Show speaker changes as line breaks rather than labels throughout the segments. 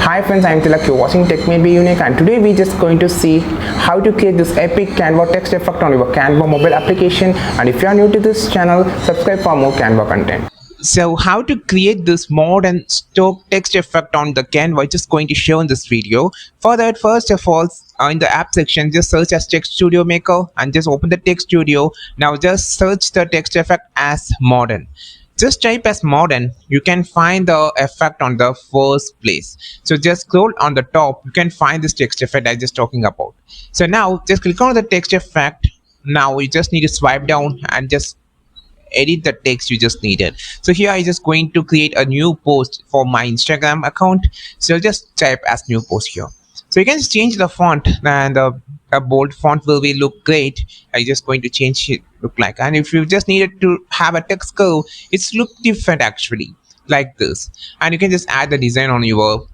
Hi friends, I am Tilak, you're watching Tech May Be Unique, and today we're just going to see how to create this epic Canva text effect on your Canva mobile application. And if you are new to this channel, subscribe for more Canva content.
So how to create this modern stock text effect on the Canva, I'm just going to show in this video. For that, first of all, in the app section, just search as Text Studio Maker and just open the Text Studio. Now just search the text effect as modern. Just type as modern, you can find the effect on the first place. So just scroll on the top, you can find this text effect I just talking about. So now just click on the text effect. Now you just need to swipe down and just edit the text you just needed. So here I just going to create a new post for my Instagram account. So just type as new post here. So you can change the font, and a bold font will be look great. I just going to change it look like, and if you just needed to have a text curve, it's look different actually like this. And you can just add the design on your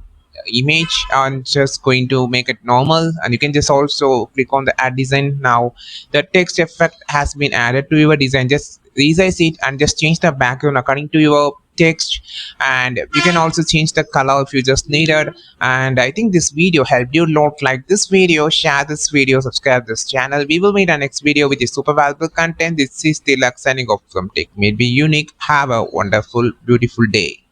image and just going to make it normal, and you can just also click on the add design. Now the text effect has been added to your design. Just resize it and just change the background according to your text, and you can also change the color if you just needed. And I think this video helped you a lot. Like this video, share this video, subscribe this channel. We will meet our next video with the super valuable content. This is Tilak signing off from Tech May Be Unique. Have a wonderful beautiful day.